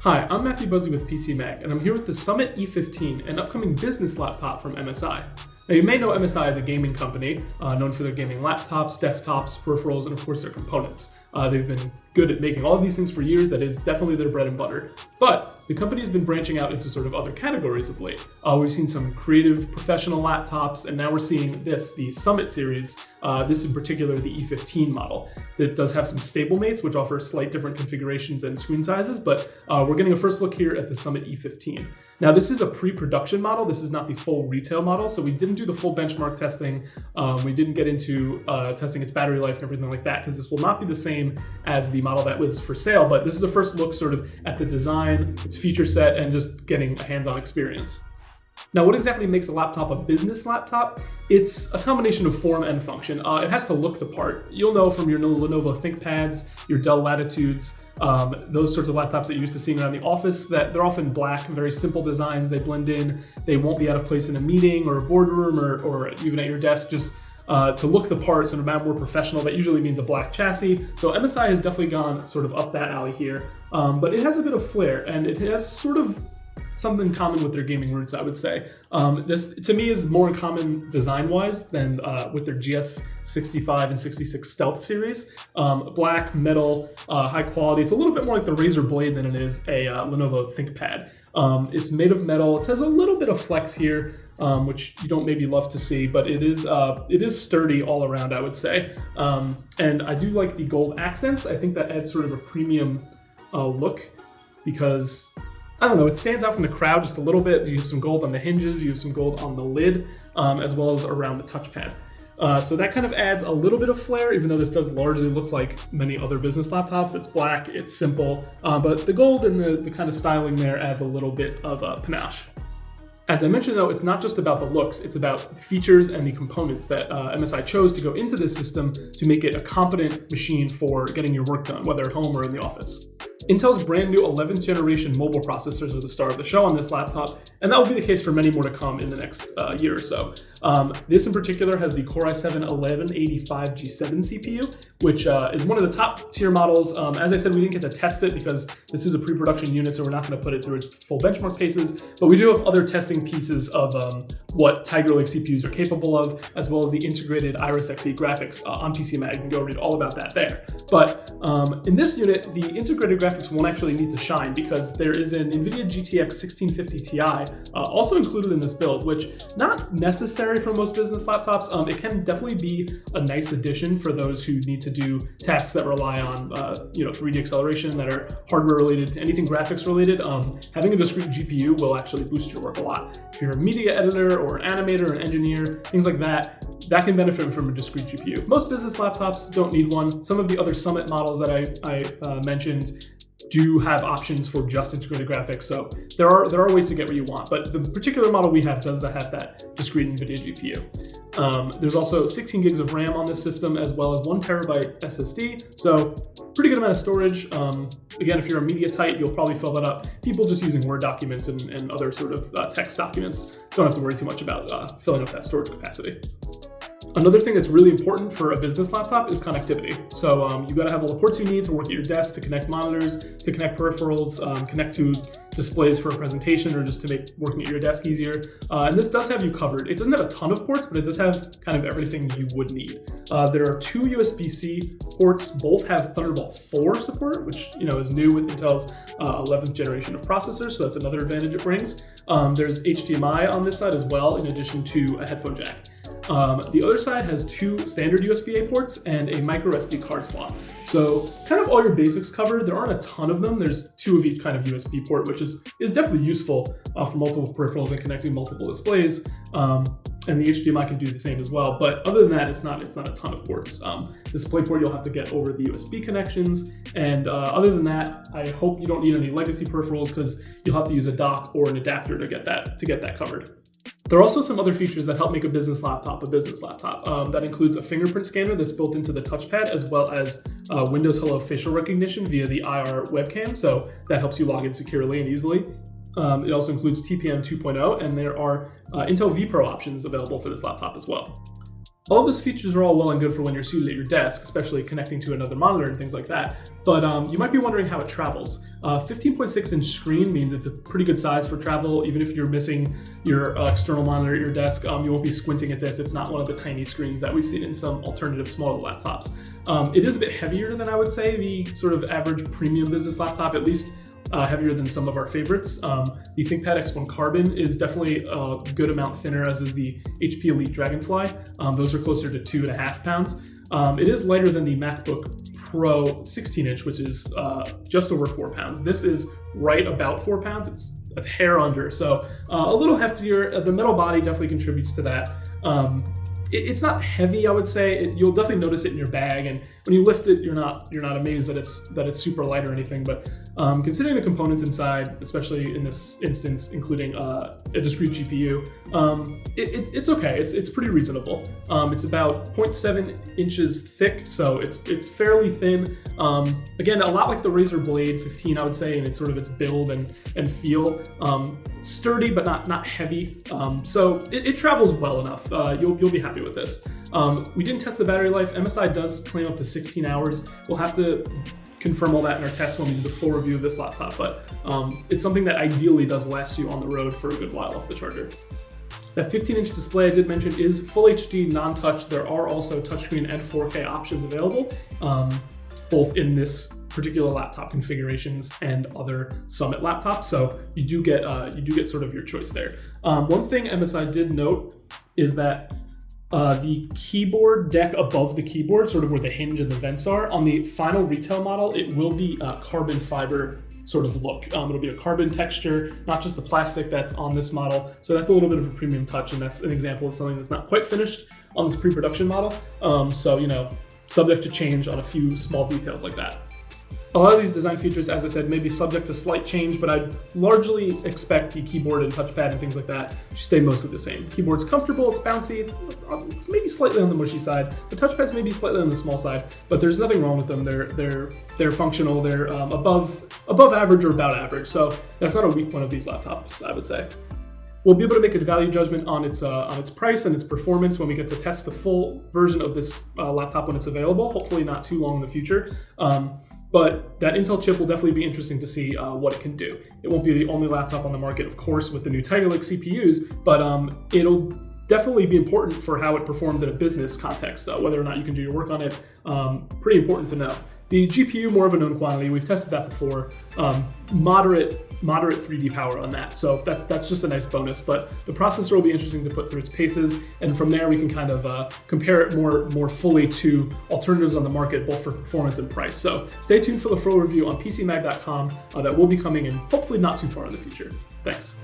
Hi, I'm Buzzi with PCMag, and I'm here with the Summit E15, an upcoming business laptop from MSI. Now, you may know MSI as a gaming company, known for their gaming laptops, desktops, peripherals, and of course their components. They've been good at making all of these things for years. That is definitely their bread and butter. But the company has been branching out into sort of other categories of late. We've seen some creative professional laptops, and now we're seeing the Summit series, this in particular, the E15 model. That does have some stablemates, which offer slight different configurations and screen sizes, but we're getting a first look here at the Summit E15. Now, this is a pre-production model. This is not the full retail model, so we didn't do the full benchmark testing. We didn't get into testing its battery life and everything like that, because this will not be the same as the model that was for sale, but this is a first look sort of at the design, its feature set, and just getting a hands-on experience. Now, what exactly makes a laptop a business laptop? It's a combination of form and function. It has to look the part. You'll know from your Lenovo ThinkPads, your Dell Latitudes, those sorts of laptops that you're used to seeing around the office, that they're often black, very simple designs. They blend in. They won't be out of place in a meeting or a boardroom or even at your desk. Just to look the part, sort of more professional, that usually means a black chassis. So MSI has definitely gone sort of up that alley here, but it has a bit of flair, and it has sort of something in common with their gaming roots, I would say. This, to me, is more in common design-wise than with their GS65 and 66 Stealth series. Black, metal, high quality. It's a little bit more like the Razer Blade than it is a Lenovo ThinkPad. It's made of metal. It has a little bit of flex here, which you don't maybe love to see, but it is sturdy all around, I would say. And I do like the gold accents. I think that adds sort of a premium look, because I don't know, it stands out from the crowd just a little bit. You have some gold on the hinges, you have some gold on the lid, as well as around the touchpad. So that kind of adds a little bit of flair, even though this does largely look like many other business laptops. It's black, it's simple, but the gold and the kind of styling there adds a little bit of panache. As I mentioned, though, it's not just about the looks, it's about the features and the components that MSI chose to go into this system to make it a competent machine for getting your work done, whether at home or in the office. Intel's brand new 11th generation mobile processors are the star of the show on this laptop, and that will be the case for many more to come in the next year or so. This in particular has the Core i7-1185 G7 CPU, which is one of the top tier models. As I said, we didn't get to test it because this is a pre-production unit, so we're not going to put it through its full benchmark paces, but we do have other testing pieces of what Tiger Lake CPUs are capable of, as well as the integrated Iris Xe graphics on PCMag. You can go read all about that there. But in this unit, the integrated graphics won't actually need to shine, because there is an NVIDIA GTX 1650 Ti also included in this build, which not necessary for most business laptops. It can definitely be a nice addition for those who need to do tasks that rely on 3D acceleration, that are hardware related to anything graphics related. Having a discrete GPU will actually boost your work a lot. If you're a media editor or an animator or an engineer, things like that can benefit from a discrete GPU. Most business laptops don't need one. Some of the other Summit models that I mentioned do have options for just integrated graphics, so there are ways to get what you want, but the particular model we have does have that discrete NVIDIA GPU. There's also 16 gigs of RAM on this system, as well as 1 terabyte SSD, so pretty good amount of storage. Again, if you're a media type, you'll probably fill that up. People just using Word documents and other sort of text documents don't have to worry too much about filling up that storage capacity. Another thing that's really important for a business laptop is connectivity. So you got to have all the ports you need to work at your desk, to connect monitors, to connect peripherals, connect to displays for a presentation, or just to make working at your desk easier. And this does have you covered. It doesn't have a ton of ports, but it does have kind of everything you would need. There are 2 USB-C ports. Both have Thunderbolt 4 support, which is new with Intel's 11th generation of processors, so that's another advantage it brings. There's HDMI on this side as well, in addition to a headphone jack. The other side has 2 standard USB-A ports and a micro SD card slot. So kind of all your basics covered. There aren't a ton of them. There's 2 of each kind of USB port, which is definitely useful for multiple peripherals and connecting multiple displays. And the HDMI can do the same as well. But other than that, it's not a ton of ports. DisplayPort you'll have to get over the USB connections. And other than that, I hope you don't need any legacy peripherals, because you'll have to use a dock or an adapter to get that covered. There are also some other features that help make a business laptop a business laptop. That includes a fingerprint scanner that's built into the touchpad, as well as Windows Hello facial recognition via the IR webcam, so that helps you log in securely and easily. It also includes TPM 2.0, and there are Intel vPro options available for this laptop as well. All of those features are all well and good for when you're seated at your desk, especially connecting to another monitor and things like that. But you might be wondering how it travels. 15.6-inch screen means it's a pretty good size for travel. Even if you're missing your external monitor at your desk, you won't be squinting at this. It's not one of the tiny screens that we've seen in some alternative smaller laptops. It is a bit heavier than I would say the sort of average premium business laptop, at least heavier than some of our favorites. The ThinkPad X1 Carbon is definitely a good amount thinner, as is the HP Elite Dragonfly. Those are closer to 2.5 pounds. It is lighter than the MacBook Pro 16-inch, which is just over 4 pounds. This is right about 4 pounds. It's a hair under, so a little heftier. The metal body definitely contributes to that. It's not heavy, I would say. You'll definitely notice it in your bag, and when you lift it, you're not amazed that it's super light or anything. But considering the components inside, especially in this instance, including a discrete GPU, it's okay. It's pretty reasonable. It's about 0.7 inches thick, so it's fairly thin. Again, a lot like the Razer Blade 15, I would say, in its sort of its build and feel. Sturdy but not heavy. So it travels well enough. You'll be happy with this. We didn't test the battery life. MSI does claim up to 16 hours. We'll have to confirm all that in our test when we do the full review of this laptop, but it's something that ideally does last you on the road for a good while off the charger. That 15-inch display I did mention is full HD, non-touch. There are also touchscreen and 4K options available, both in this particular laptop configurations and other Summit laptops. So you do get sort of your choice there. One thing MSI did note is that the keyboard deck above the keyboard, sort of where the hinge and the vents are, on the final retail model, it will be a carbon fiber sort of look. It'll be a carbon texture, not just the plastic that's on this model. So that's a little bit of a premium touch, and that's an example of something that's not quite finished on this pre-production model. So, subject to change on a few small details like that. A lot of these design features, as I said, may be subject to slight change, but I'd largely expect the keyboard and touchpad and things like that to stay mostly the same. Keyboard's comfortable, it's bouncy, it's maybe slightly on the mushy side. The touchpad's maybe slightly on the small side, but there's nothing wrong with them. They're functional. They're above average or about average. So that's not a weak one of these laptops, I would say. We'll be able to make a value judgment on its price and its performance when we get to test the full version of this laptop when it's available. Hopefully not too long in the future. But that Intel chip will definitely be interesting to see what it can do. It won't be the only laptop on the market, of course, with the new Tiger Lake CPUs, but it'll definitely be important for how it performs in a business context, whether or not you can do your work on it. Pretty important to know. The GPU, more of a known quantity. We've tested that before. Moderate 3D power on that. So that's just a nice bonus, but the processor will be interesting to put through its paces, and from there we can kind of compare it more fully to alternatives on the market, both for performance and price. So stay tuned for the full review on PCMag.com that will be coming in hopefully not too far in the future. Thanks.